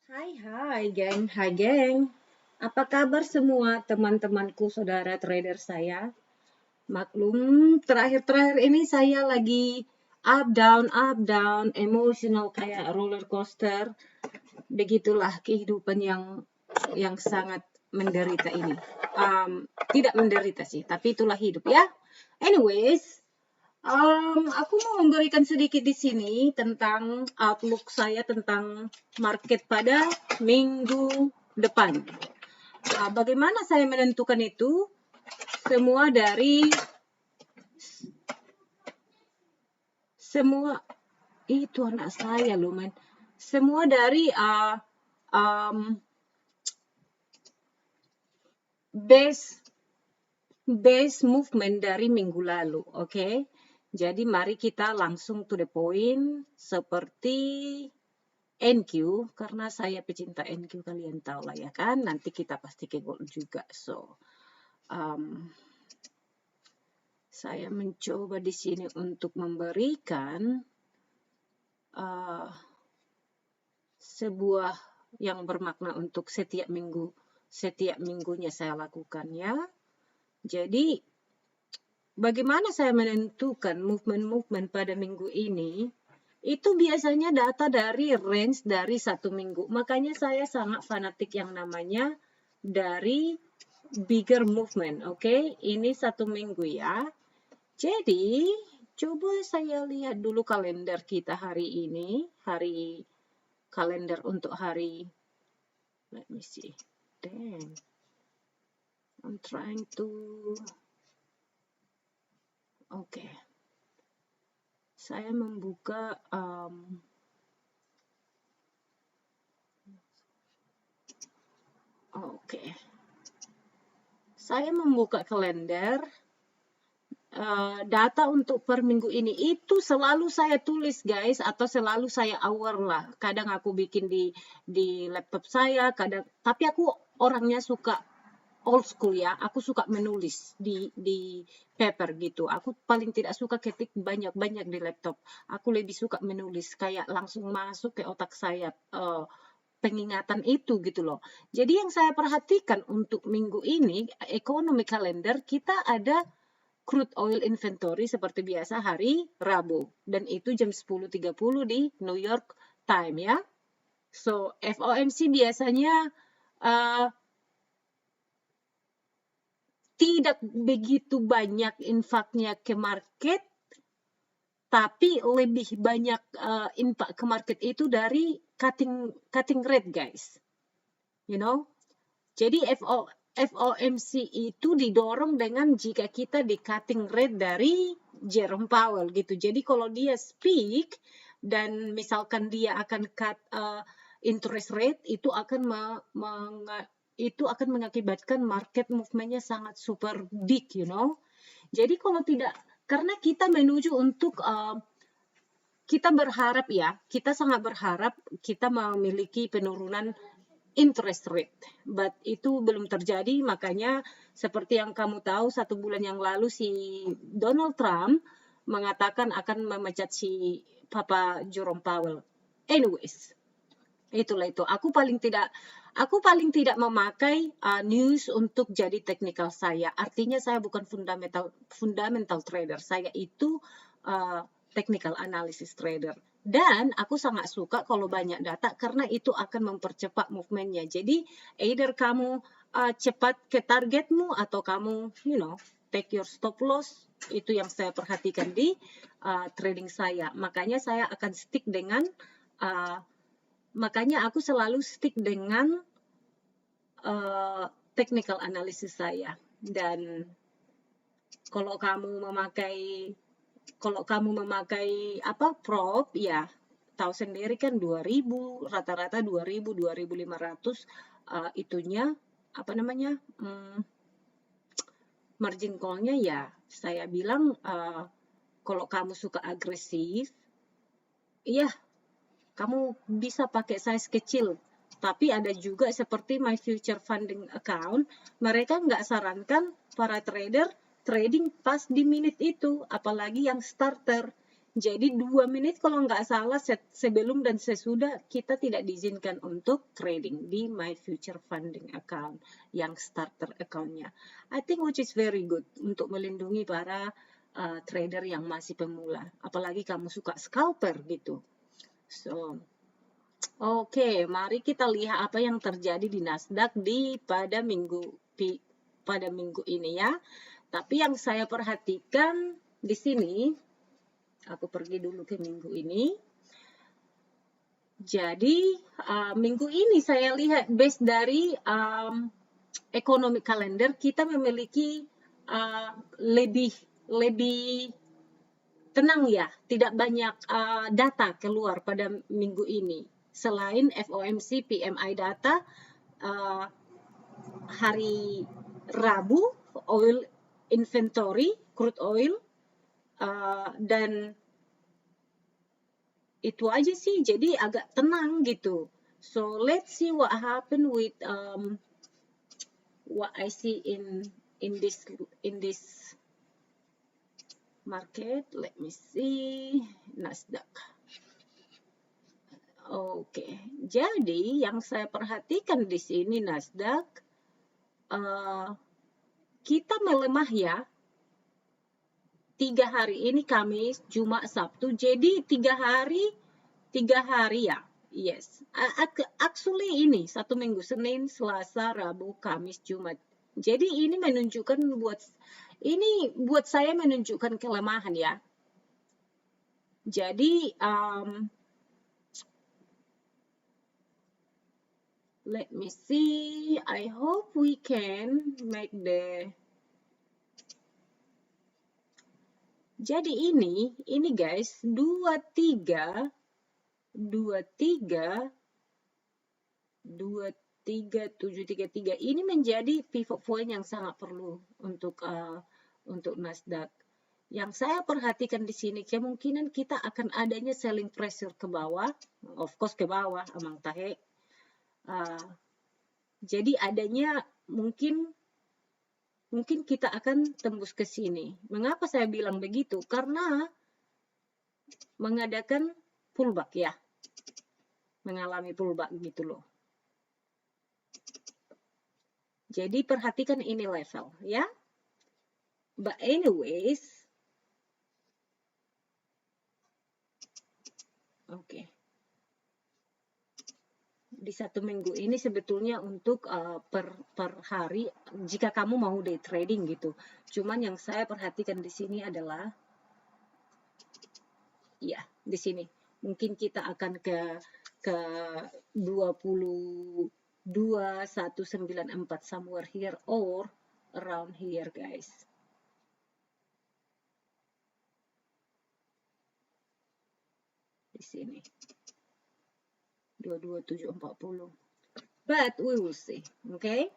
Hai geng, hai geng. Apa kabar semua teman-temanku, saudara trader saya? Maklum, terakhir-terakhir ini saya lagi up down, emotional kayak roller coaster. Begitulah kehidupan yang sangat menderita ini. Tidak menderita sih, tapi itulah hidup ya. Anyways, aku mau memberikan sedikit di sini tentang outlook saya tentang market pada minggu depan. Bagaimana saya menentukan itu? Semua itu anak saya loh, man. Semua dari base movement dari minggu lalu, oke? Jadi mari kita langsung to the point seperti NQ, karena saya pecinta NQ, kalian tahu lah ya kan, nanti kita pasti ke gold juga. So, saya mencoba di sini untuk memberikan sebuah yang bermakna untuk setiap minggunya saya lakukan ya. Jadi, bagaimana saya menentukan movement-movement pada minggu ini? Itu biasanya data dari range dari satu minggu. Makanya saya sangat fanatik yang namanya dari bigger movement, oke? Ini satu minggu ya. Jadi, coba saya lihat dulu kalender kita hari ini. Kalender untuk hari, let me see. Damn. I'm trying to, oke. Saya membuka Saya membuka kalender. Data untuk per minggu ini itu selalu saya tulis guys, atau selalu saya aware lah. Kadang aku bikin di laptop saya, tapi aku orangnya suka old school ya. Aku suka menulis di paper gitu. Aku paling tidak suka ketik banyak-banyak di laptop. Aku lebih suka menulis, kayak langsung masuk ke otak saya pengingatan itu gitu loh. Jadi yang saya perhatikan untuk minggu ini, ekonomi kalender, kita ada crude oil inventory seperti biasa hari Rabu. Dan itu jam 10.30 di New York Time ya. So, FOMC biasanya tidak begitu banyak infaknya ke market, tapi lebih banyak infak ke market itu dari cutting rate guys. You know? Jadi FOMC itu didorong dengan jika kita di cutting rate dari Jerome Powell gitu. Jadi kalau dia speak dan misalkan dia akan cut interest rate, itu akan mengakibatkan market movementnya sangat super big, you know. Jadi kalau tidak, karena kita menuju untuk kita berharap ya, kita sangat berharap kita memiliki penurunan interest rate, but itu belum terjadi. Makanya seperti yang kamu tahu, 1 bulan yang lalu si Donald Trump mengatakan akan memecat si Papa Jerome Powell. Anyways, itulah itu. Aku paling tidak memakai news untuk jadi technical saya. Artinya saya bukan fundamental trader. Saya itu technical analysis trader. Dan aku sangat suka kalau banyak data karena itu akan mempercepat movementnya. Jadi either kamu cepat ke targetmu atau kamu, take your stop loss. Itu yang saya perhatikan di trading saya. Makanya saya akan aku selalu stick dengan technical analysis saya. Dan kalau kamu memakai prop, ya tahu sendiri kan 2000, rata-rata 2000, 2500 itunya margin call-nya ya. Saya bilang kalau kamu suka agresif, ya kamu bisa pakai size kecil. Tapi ada juga seperti My Future Funding Account, mereka nggak sarankan para trader trading pas di menit itu, apalagi yang starter. Jadi 2 menit kalau nggak salah sebelum dan sesudah kita tidak diizinkan untuk trading di My Future Funding account yang starter accountnya. I think which is very good untuk melindungi para trader yang masih pemula. Apalagi kamu suka scalper gitu. So, oke, mari kita lihat apa yang terjadi di Nasdaq pada minggu ini ya. Tapi yang saya perhatikan di sini, aku pergi dulu ke minggu ini. Jadi minggu ini saya lihat base dari economic calendar kita memiliki lebih tenang ya, tidak banyak data keluar pada minggu ini. Selain FOMC PMI data hari Rabu, oil inventory, crude oil, dan itu aja sih, jadi agak tenang gitu. So let's see what happened with what I see in this market. Let me see Nasdaq. Oke, jadi yang saya perhatikan di sini Nasdaq kita melemah ya. 3 hari ini Kamis, Jumat, Sabtu. Jadi 3 hari ya. Yes. Actually ini 1 minggu, Senin, Selasa, Rabu, Kamis, Jumat. Jadi ini menunjukkan buat saya menunjukkan kelemahan ya. Jadi let me see. I hope we can make the. Jadi ini guys 2373 ini menjadi pivot point yang sangat perlu untuk Nasdaq. Yang saya perhatikan di sini kemungkinan kita akan adanya selling pressure ke bawah, of course ke bawah amang tahe. Jadi adanya mungkin kita akan tembus ke sini. Mengapa saya bilang begitu? Karena mengadakan pullback ya. Mengalami pullback gitu loh. Jadi perhatikan ini level ya. But anyways, oke. Di 1 minggu ini sebetulnya untuk per hari jika kamu mau day trading gitu. Cuman yang saya perhatikan di sini adalah ya, di sini mungkin kita akan ke 22.194 somewhere here or around here guys. Di sini 22.740. But we will see, okay?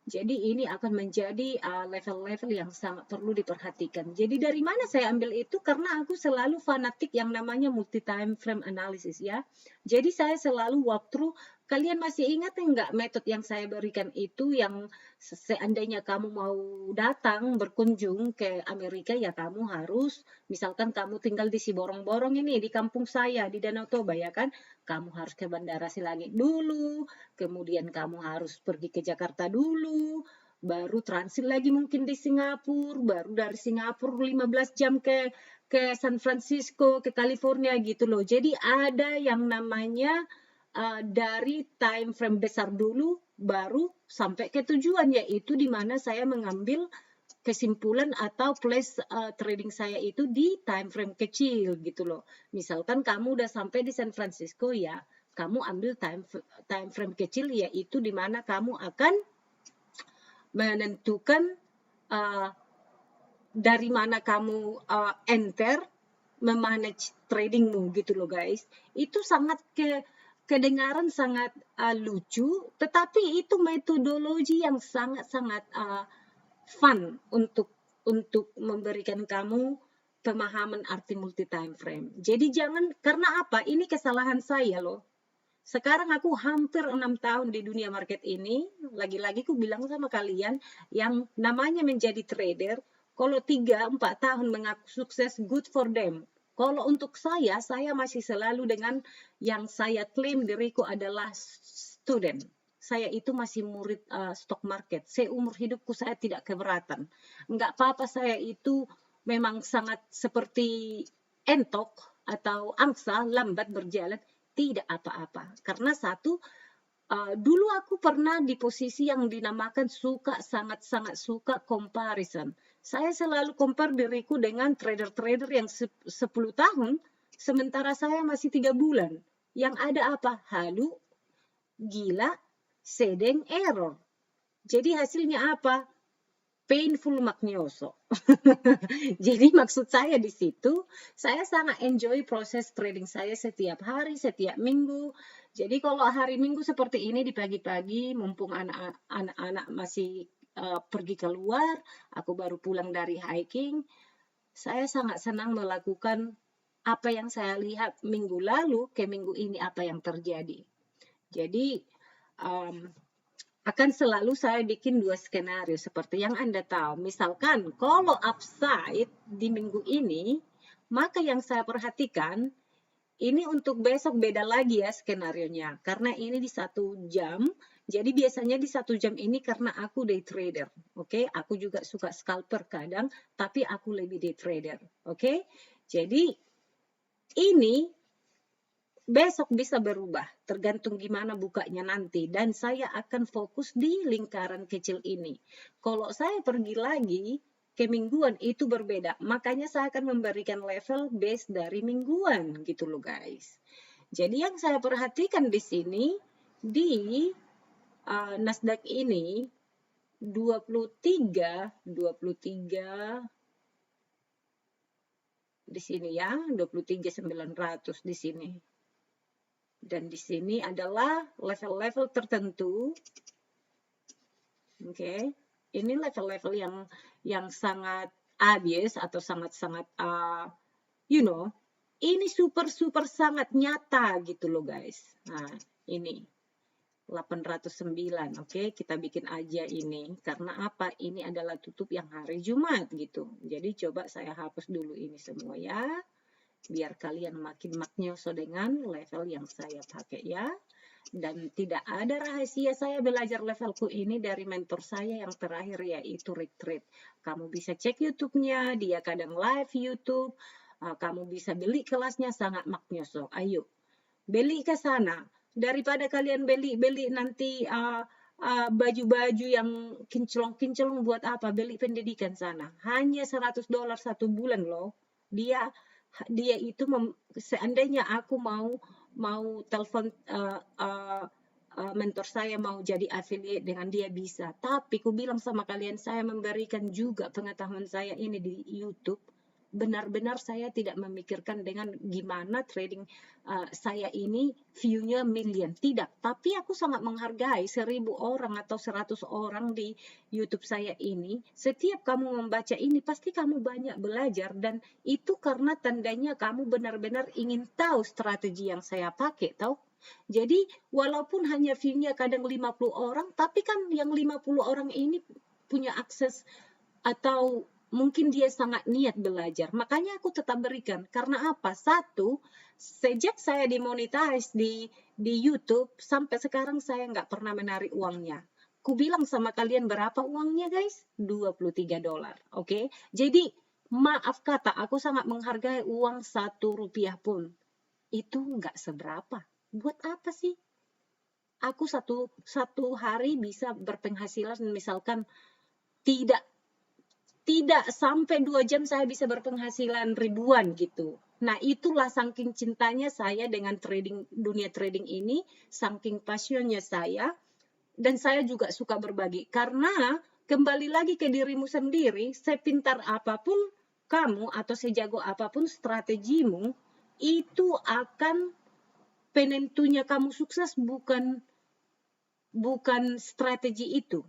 Jadi ini akan menjadi level-level yang sangat perlu diperhatikan. Jadi dari mana saya ambil itu? Karena aku selalu fanatik yang namanya multi time frame analysis ya. Jadi saya selalu walkthrough. Kalian masih ingat enggak metode yang saya berikan itu yang seandainya kamu mau datang berkunjung ke Amerika ya kamu harus, misalkan kamu tinggal di Siborong-Borong ini di kampung saya di Danau Toba ya kan, kamu harus ke Bandara Silangit dulu, kemudian kamu harus pergi ke Jakarta dulu, baru transit lagi mungkin di Singapura, baru dari Singapura 15 jam ke San Francisco, ke California gitu loh. Jadi ada yang namanya dari time frame besar dulu baru sampai ke tujuan, yaitu di mana saya mengambil kesimpulan atau place trading saya itu di time frame kecil gitu loh. Misalkan kamu udah sampai di San Francisco ya, kamu ambil time frame kecil, yaitu di mana kamu akan menentukan dari mana kamu enter memanage tradingmu gitu loh guys. Itu sangat kedengaran sangat lucu, tetapi itu metodologi yang sangat-sangat fun untuk memberikan kamu pemahaman arti multi time frame. Jadi jangan, karena apa? Ini kesalahan saya loh. Sekarang aku hampir 6 tahun di dunia market ini, lagi-lagi aku bilang sama kalian, yang namanya menjadi trader, kalau 3-4 tahun mengaku sukses, good for them. Kalau untuk saya masih selalu dengan yang saya klaim diriku adalah student. Saya itu masih murid stock market. Seumur hidupku saya tidak keberatan. Enggak apa-apa saya itu memang sangat seperti entok atau angsa, lambat berjalan, tidak apa-apa. Karena satu, dulu aku pernah di posisi yang dinamakan sangat-sangat suka comparison. Saya selalu compare diriku dengan trader-trader yang 10 tahun, sementara saya masih 3 bulan. Yang ada apa? Halu, gila, sedeng, error. Jadi hasilnya apa? Painful magnoso. Jadi maksud saya di situ, saya sangat enjoy proses trading saya setiap hari, setiap minggu. Jadi kalau hari Minggu seperti ini di pagi-pagi, mumpung anak-anak masih pergi keluar, aku baru pulang dari hiking, saya sangat senang melakukan apa yang saya lihat minggu lalu ke minggu ini apa yang terjadi. Jadi akan selalu saya bikin 2 skenario seperti yang Anda tahu. Misalkan kalau upside di minggu ini, maka yang saya perhatikan, ini untuk besok beda lagi ya skenarionya. Karena ini di 1 jam, jadi biasanya di 1 jam ini karena aku day trader. Oke, aku juga suka scalper kadang, tapi aku lebih day trader. Oke, jadi ini besok bisa berubah, tergantung gimana bukanya nanti. Dan saya akan fokus di lingkaran kecil ini. Kalau saya pergi lagi ke mingguan itu berbeda. Makanya saya akan memberikan level base dari mingguan gitu loh guys. Jadi yang saya perhatikan di sini, di Nasdaq ini 23 di sini ya, 23.900 di sini. Dan di sini adalah level-level tertentu. Oke, ini level-level yang sangat obvious atau sangat-sangat ini super sangat nyata gitu loh guys. Nah, ini 809. Oke, kita bikin aja ini. Karena apa? Ini adalah tutup yang hari Jumat gitu. Jadi coba saya hapus dulu ini semua ya. Biar kalian makin maknyoso dengan level yang saya pakai ya. Dan tidak ada rahasia, saya belajar levelku ini dari mentor saya yang terakhir yaitu Rick Trade. Kamu bisa cek YouTube-nya, dia kadang live YouTube. Kamu bisa beli kelasnya sangat maknyoso. Ayo, beli ke sana. Daripada kalian beli nanti baju-baju yang kinclong-kinclong buat apa? Beli pendidikan sana. Hanya $100 1 bulan loh. Dia itu seandainya aku mau telepon mentor saya mau jadi affiliate dengan dia bisa. Tapi ku bilang sama kalian, saya memberikan juga pengetahuan saya ini di YouTube. Benar-benar saya tidak memikirkan dengan gimana trading saya ini view-nya million. Tidak, tapi aku sangat menghargai 1.000 orang atau 100 orang di YouTube saya ini. Setiap kamu membaca ini, pasti kamu banyak belajar. Dan itu karena tandanya kamu benar-benar ingin tahu strategi yang saya pakai, tahu? Jadi, walaupun hanya view-nya kadang 50 orang, tapi kan yang 50 orang ini punya akses atau mungkin dia sangat niat belajar. Makanya aku tetap berikan. Karena apa? Satu, sejak saya dimonetize di YouTube, sampai sekarang saya nggak pernah menarik uangnya. Ku bilang sama kalian berapa uangnya guys? $23. Oke? Jadi, maaf kata, aku sangat menghargai uang 1 rupiah pun. Itu nggak seberapa. Buat apa sih? Aku satu hari bisa berpenghasilan misalkan tidak sampai 2 jam saya bisa berpenghasilan ribuan gitu. Nah, itulah saking cintanya saya dengan dunia trading ini, saking passionnya saya, dan saya juga suka berbagi. Karena kembali lagi ke dirimu sendiri, sepintar apapun kamu atau sejago apapun strategimu, itu akan penentunya kamu sukses bukan strategi itu,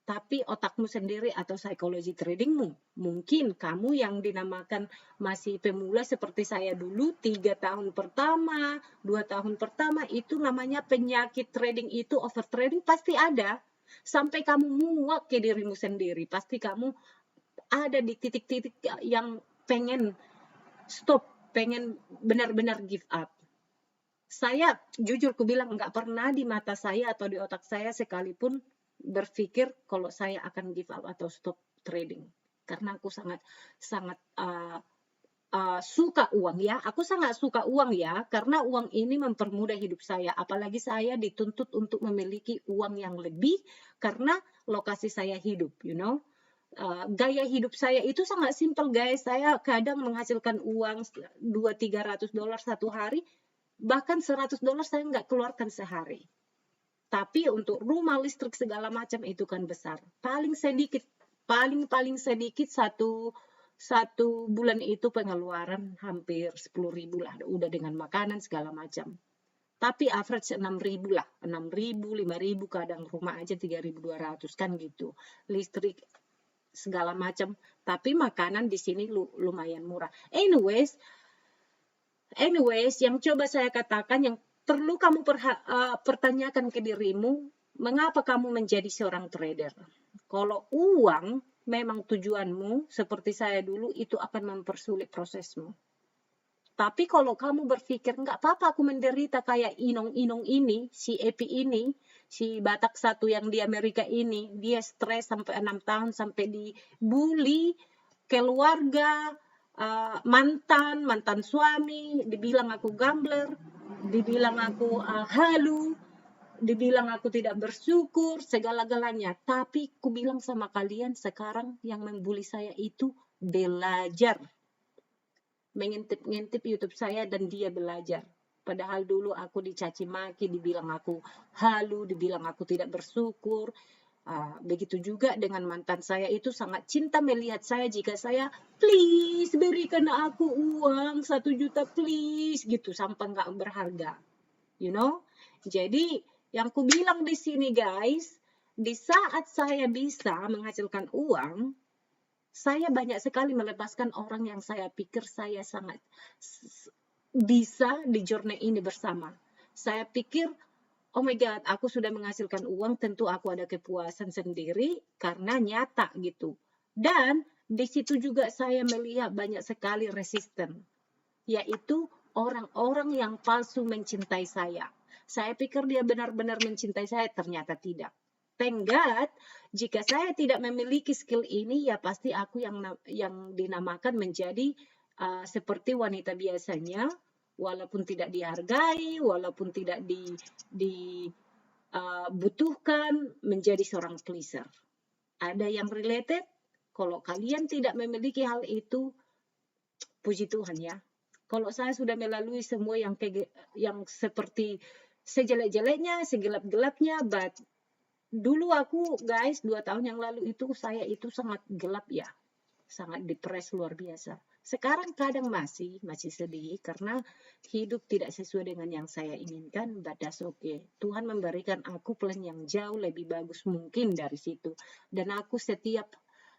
tapi otakmu sendiri atau psikologi tradingmu. Mungkin kamu yang dinamakan masih pemula seperti saya dulu, 3 tahun pertama, 2 tahun pertama, itu namanya penyakit trading itu, over trading pasti ada. Sampai kamu muak ke dirimu sendiri, pasti kamu ada di titik-titik yang pengen stop. pengen benar-benar give up. Saya jujur ku bilang nggak pernah di mata saya atau di otak saya sekalipun berpikir kalau saya akan give up atau stop trading. Karena aku sangat suka uang ya. Aku sangat suka uang ya, karena uang ini mempermudah hidup saya. Apalagi saya dituntut untuk memiliki uang yang lebih karena lokasi saya hidup, gaya hidup saya itu sangat simpel guys. Saya kadang menghasilkan uang $200-300 satu hari, bahkan $100 saya nggak keluarkan sehari. Tapi untuk rumah, listrik, segala macam itu kan besar. Paling sedikit satu bulan itu pengeluaran hampir 10.000 lah, udah dengan makanan segala macam. Tapi average 6.000 lah, 6.000, 5.000, kadang rumah aja 3.200 kan gitu. Listrik segala macam, tapi makanan di sini lumayan murah. Anyways, yang coba saya katakan, yang perlu kamu pertanyakan ke dirimu, mengapa kamu menjadi seorang trader? Kalau uang memang tujuanmu, seperti saya dulu, itu akan mempersulit prosesmu. Tapi kalau kamu berpikir, nggak apa-apa aku menderita kayak Inong ini, si Epi ini, si Batak satu yang di Amerika ini, dia stres sampai 6 tahun, sampai dibully, keluarga, mantan suami, dibilang aku gambler, dibilang aku halu, dibilang aku tidak bersyukur, segala-galanya. Tapi ku bilang sama kalian, sekarang yang membuli saya itu belajar. Mengintip-ngintip YouTube saya dan dia belajar. Padahal dulu aku dicaci maki, dibilang aku halu, dibilang aku tidak bersyukur. Begitu juga dengan mantan saya, itu sangat cinta melihat saya jika saya, please berikan aku uang 1 juta please, gitu, sampai nggak berharga. Jadi yang ku bilang di sini guys, di saat saya bisa menghasilkan uang, saya banyak sekali melepaskan orang yang saya pikir saya sangat bisa di journey ini bersama. Saya pikir, oh my God, aku sudah menghasilkan uang, tentu aku ada kepuasan sendiri karena nyata gitu. Dan di situ juga saya melihat banyak sekali resisten, yaitu orang-orang yang palsu mencintai saya. Saya pikir dia benar-benar mencintai saya, ternyata tidak. Thank God, jika saya tidak memiliki skill ini, ya pasti aku yang dinamakan menjadi seperti wanita biasanya, walaupun tidak dihargai, walaupun tidak dibutuhkan, menjadi seorang pleaser. Ada yang related? Kalau kalian tidak memiliki hal itu, puji Tuhan ya. Kalau saya sudah melalui semua yang seperti sejelek-jeleknya, segelap-gelapnya, but dulu aku guys, 2 tahun yang lalu itu saya itu sangat gelap ya, sangat depres luar biasa. Sekarang kadang masih sedih karena hidup tidak sesuai dengan yang saya inginkan, but that's okay. Tuhan memberikan aku plan yang jauh lebih bagus mungkin dari situ. Dan aku setiap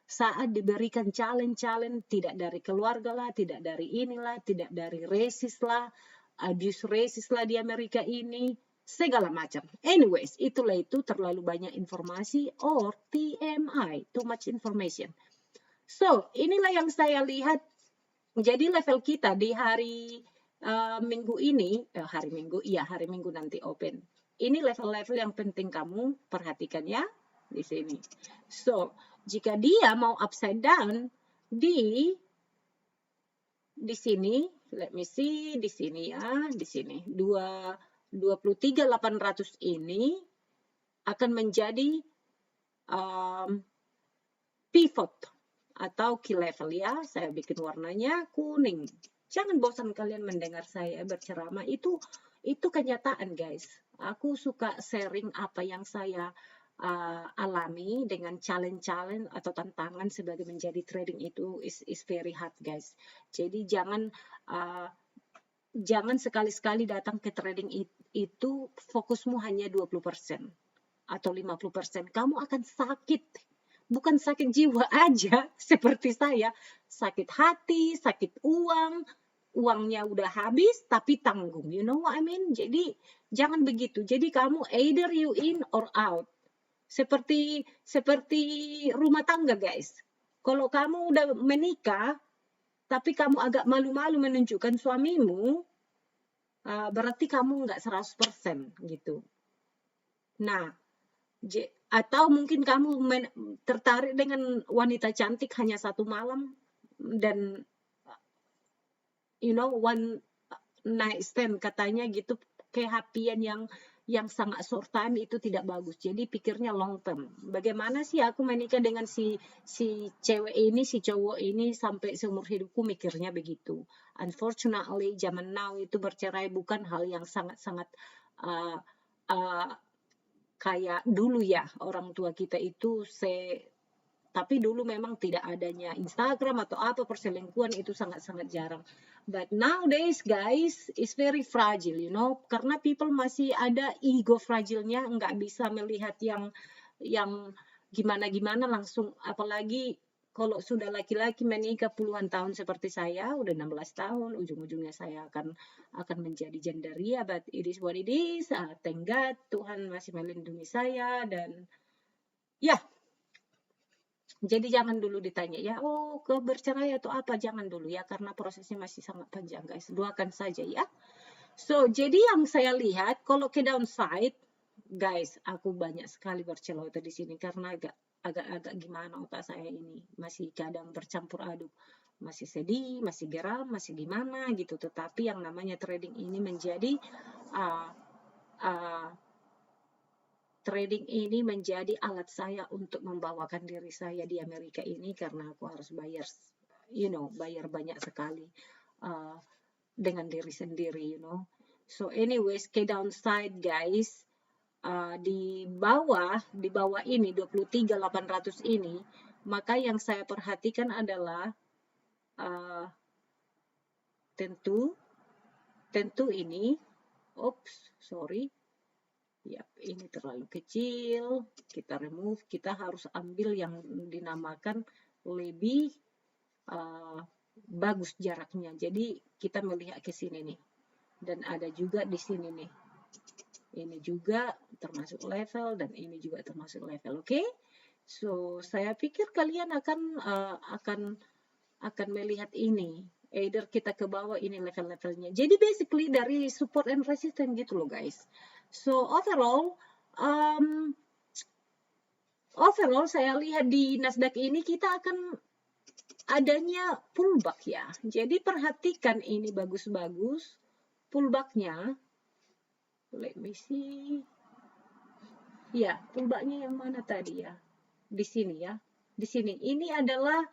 saat diberikan challenge, tidak dari keluarga lah, tidak dari inilah, tidak dari rasis lah, abuse rasis lah di Amerika ini, segala macam. Anyways, itulah itu terlalu banyak informasi or TMI, too much information. So, inilah yang saya lihat. Jadi level kita di hari Minggu ini, hari Minggu nanti open. Ini level-level yang penting kamu perhatikan ya di sini. So, jika dia mau upside down di sini, let me see, di sini ya, di sini 23.800 ini akan menjadi pivot atau key level ya. Saya bikin warnanya kuning. Jangan bosan kalian mendengar saya berceramah, itu kenyataan guys. Aku suka sharing apa yang saya alami dengan challenge atau tantangan sebagai menjadi trading itu is very hard guys. Jadi jangan sekali-sekali datang ke trading itu fokusmu hanya 20% atau 50%. Kamu akan sakit. Bukan sakit jiwa aja seperti saya. Sakit hati, sakit uang. Uangnya udah habis tapi tanggung. You know what I mean? Jadi jangan begitu. Jadi kamu either you in or out. Seperti rumah tangga guys. Kalau kamu udah menikah, tapi kamu agak malu-malu menunjukkan suamimu, berarti kamu nggak 100% gitu. Nah, atau mungkin kamu tertarik dengan wanita cantik hanya 1 malam dan one night stand katanya gitu, kehappian yang sangat short time itu tidak bagus. Jadi pikirnya long term. Bagaimana sih aku menikah dengan si cewek ini, si cowok ini sampai seumur hidupku, mikirnya begitu. Unfortunately, zaman now itu bercerai bukan hal yang sangat-sangat kayak dulu ya, orang tua kita itu tapi dulu memang tidak adanya Instagram atau apa, perselingkuhan itu sangat-sangat jarang. But nowadays guys, it's very fragile, karena people masih ada ego fragilnya, nggak bisa melihat yang gimana-gimana langsung, apalagi kalau sudah laki-laki menikah puluhan tahun seperti saya, udah 16 tahun, ujung-ujungnya saya akan menjadi jandaria, but it is what it is. Thank God, Tuhan masih melindungi saya, dan ya, jadi jangan dulu ditanya ya, ke bercerai atau apa, jangan dulu ya, karena prosesnya masih sangat panjang guys, doakan saja ya. So, jadi yang saya lihat, kalau ke downside, guys, aku banyak sekali berceloteh di sini karena agak gimana otak saya ini, masih kadang bercampur aduk, masih sedih, masih geram, masih gimana gitu. Tetapi yang namanya trading ini menjadi alat saya untuk membawakan diri saya di Amerika ini, karena aku harus bayar banyak sekali dengan diri sendiri, So anyways, ke downside guys, di bawah ini 23.800 ini, maka yang saya perhatikan adalah tentu ini, ini terlalu kecil, kita remove, kita harus ambil yang dinamakan lebih bagus jaraknya. Jadi kita melihat ke sini nih, dan ada juga di sini nih, ini juga termasuk level, dan ini juga termasuk level. Oke? So saya pikir kalian akan melihat ini, either kita ke bawah, ini level-levelnya. Jadi basically dari support and resistance gitu loh guys. So overall saya lihat di Nasdaq ini kita akan adanya pullback ya. Jadi perhatikan ini bagus-bagus pullbacknya. Let me see. Ya, pullbacknya yang mana tadi ya? Di sini ya. Di sini. Ini adalah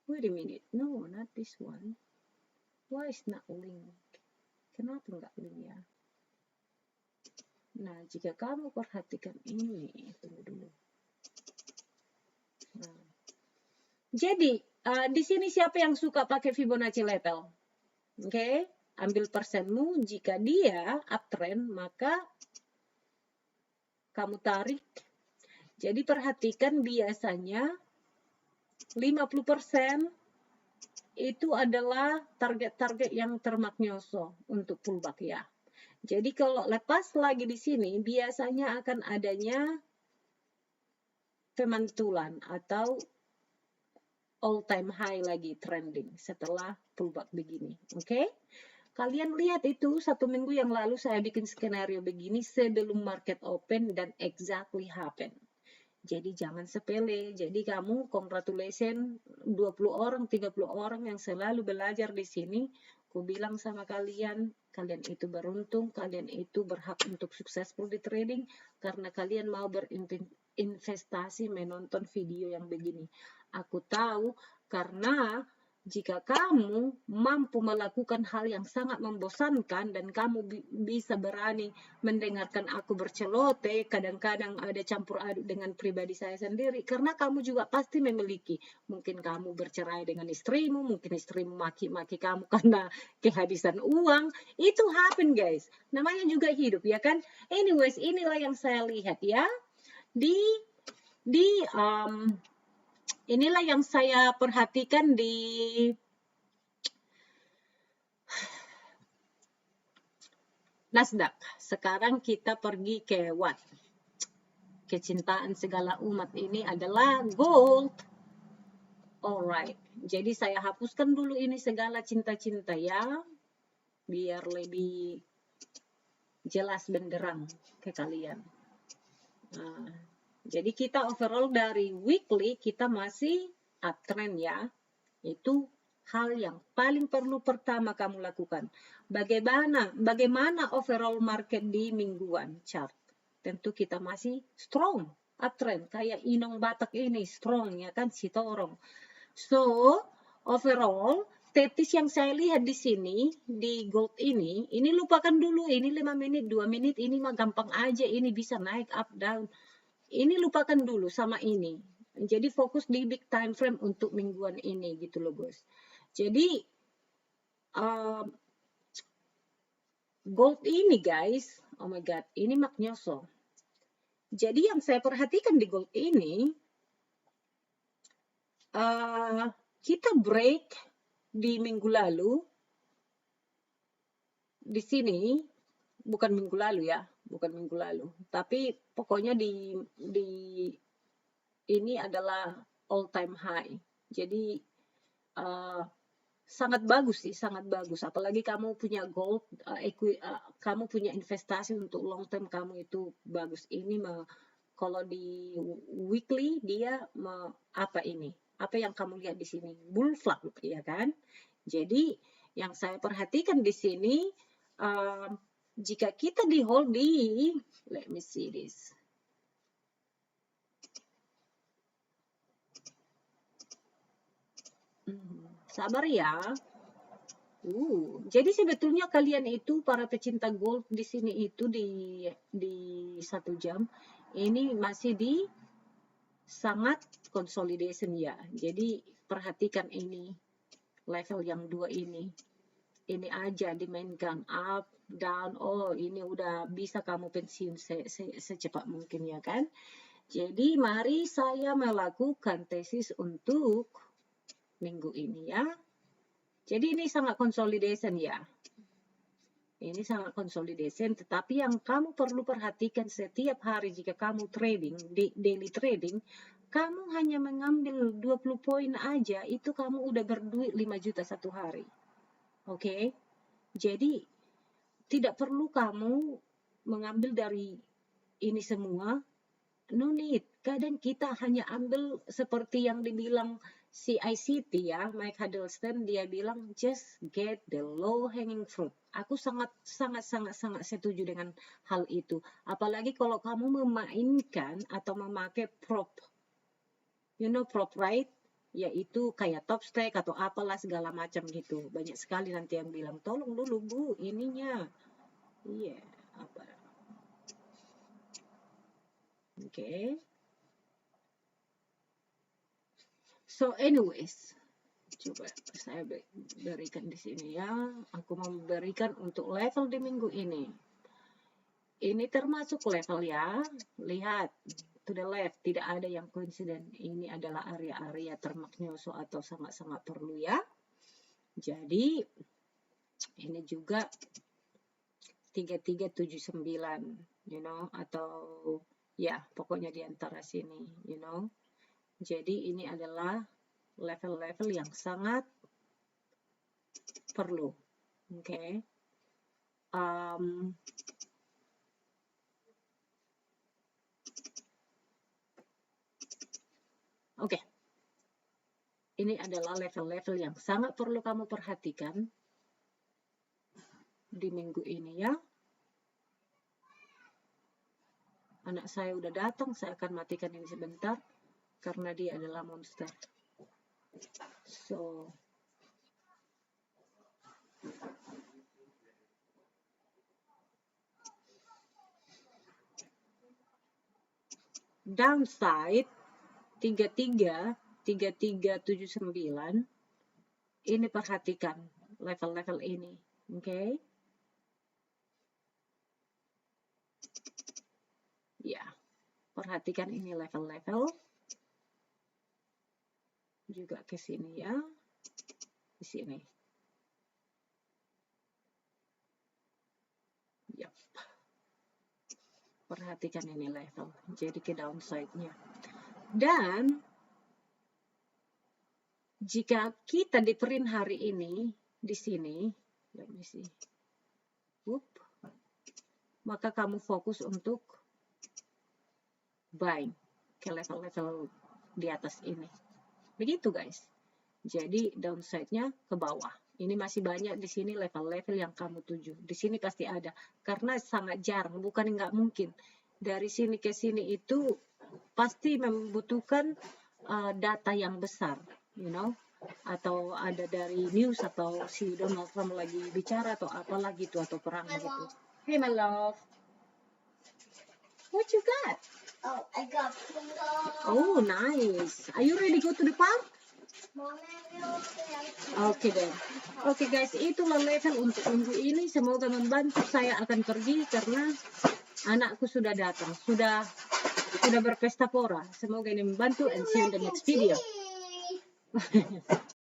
wait a minute. No, not this one. Why is not link? Kenapa nggak link ya? Nah, jika kamu perhatikan ini, tunggu dulu. Nah, jadi di sini siapa yang suka pakai Fibonacci level? Oke, ambil persenmu. Jika dia uptrend, maka kamu tarik. Jadi perhatikan biasanya 50% itu adalah target-target yang termagnoso untuk pullback ya. Jadi kalau lepas lagi di sini, biasanya akan adanya pemantulan atau all time high lagi trending setelah pullback begini. Oke? Kalian lihat itu 1 minggu yang lalu saya bikin skenario begini sebelum market open dan exactly happen. Jadi jangan sepele. Jadi kamu congratulations 20 orang, 30 orang yang selalu belajar di sini. Aku bilang sama kalian, kalian itu beruntung, kalian itu berhak untuk successful di trading karena kalian mau berinvestasi menonton video yang begini. Aku tahu karena jika kamu mampu melakukan hal yang sangat membosankan dan kamu bisa berani mendengarkan aku berceloteh, kadang-kadang ada campur aduk dengan pribadi saya sendiri, karena kamu juga pasti memiliki, mungkin kamu bercerai dengan istrimu, mungkin istrimu maki-maki kamu karena kehabisan uang, itu happen guys, namanya juga hidup ya kan. Anyways, inilah yang saya lihat ya, inilah yang saya perhatikan di Nasdaq. Sekarang kita pergi ke what? Kecintaan segala umat ini adalah gold. Alright, jadi saya hapuskan dulu ini segala cinta-cinta ya, biar lebih jelas benderang ke kalian. Nah, jadi kita overall dari weekly kita masih uptrend ya. Itu hal yang paling perlu pertama kamu lakukan. Bagaimana overall market di mingguan chart? Tentu kita masih strong, uptrend. Kayak Inong Batak ini strong ya kan, si Torong. So, overall, tetis yang saya lihat di sini, di gold ini lupakan dulu, ini 5 menit, 2 menit, ini mah gampang aja, ini bisa naik, up, down. Ini lupakan dulu sama ini. Jadi fokus di big time frame untuk mingguan ini gitu loh, bos. Jadi, gold ini guys, oh my god, ini magnyoso. Jadi yang saya perhatikan di gold ini, kita break di minggu lalu, di sini, bukan minggu lalu ya, bukan minggu lalu, tapi pokoknya di ini adalah all time high. Jadi sangat bagus sih, sangat bagus. Apalagi kamu punya gold, kamu punya investasi untuk long term kamu itu bagus. Ini kalau di weekly dia apa ini? Apa yang kamu lihat di sini? Bull flag, ya kan? Jadi yang saya perhatikan di sini, jika kita di hold di, let me see this. Sabar ya. Jadi sebetulnya kalian itu para pecinta gold di sini itu di 1 jam ini masih di sangat consolidation ya. Jadi perhatikan ini level yang 2 ini. Ini aja dimainkan up, down. Oh, ini udah bisa kamu pensiun secepat mungkin ya kan. Jadi mari saya melakukan tesis untuk minggu ini ya. Jadi ini sangat consolidation ya. Ini sangat consolidation, tetapi yang kamu perlu perhatikan setiap hari jika kamu trading, daily trading, kamu hanya mengambil 20 poin aja, itu kamu udah berduit 5 juta satu hari. Oke? Jadi, tidak perlu kamu mengambil dari ini semua, no need. Kadang kita hanya ambil seperti yang dibilang si ICT ya, Mike Huddleston, dia bilang just get the low hanging fruit. Aku sangat setuju dengan hal itu. Apalagi kalau kamu memainkan atau memakai prop. You know prop, right? Yaitu kayak top stake atau apalah segala macam gitu. Banyak sekali nanti yang bilang, tolong dulu Bu, ininya. Iya, apa. Oke. So anyways, coba saya berikan di sini ya. Aku mau berikan untuk level di minggu ini. Ini termasuk level ya. Lihat to the left, tidak ada yang coincident. Ini adalah area-area termagnioso atau sangat-sangat perlu ya. Jadi ini juga 3379, you know, atau ya pokoknya di antara sini, you know. Jadi ini adalah level-level yang sangat perlu. Oke. Oke. Ini adalah level-level yang sangat perlu kamu perhatikan di minggu ini ya. Anak saya udah datang, saya akan matikan ini sebentar karena dia adalah monster. So, downside 3379 ini perhatikan level-level ini, oke? Ya, perhatikan ini level-level juga ke sini ya, di sini. Yap. Perhatikan ini level, jadi ke downside-nya. Dan jika kita di print hari ini di sini, let me see. Maka kamu fokus untuk buying ke level-level di atas ini. Begitu guys. Jadi downside-nya ke bawah. Ini masih banyak di sini level-level yang kamu tuju. Di sini pasti ada. Karena sangat jarang, bukan nggak mungkin. Dari sini ke sini itu pasti membutuhkan data yang besar, you know. Atau ada dari news atau si Donald Trump lagi bicara atau apa lagi itu atau perang gitu. Hey my love. What you got? Oh, I got bingo. Oh, nice. Are you ready to go to the park? Oke deh. Oke guys, itulah level untuk minggu ini. Semoga membantu. Saya akan pergi karena anakku sudah datang. Sudah berpesta pora. Semoga ini membantu and see you in the next video.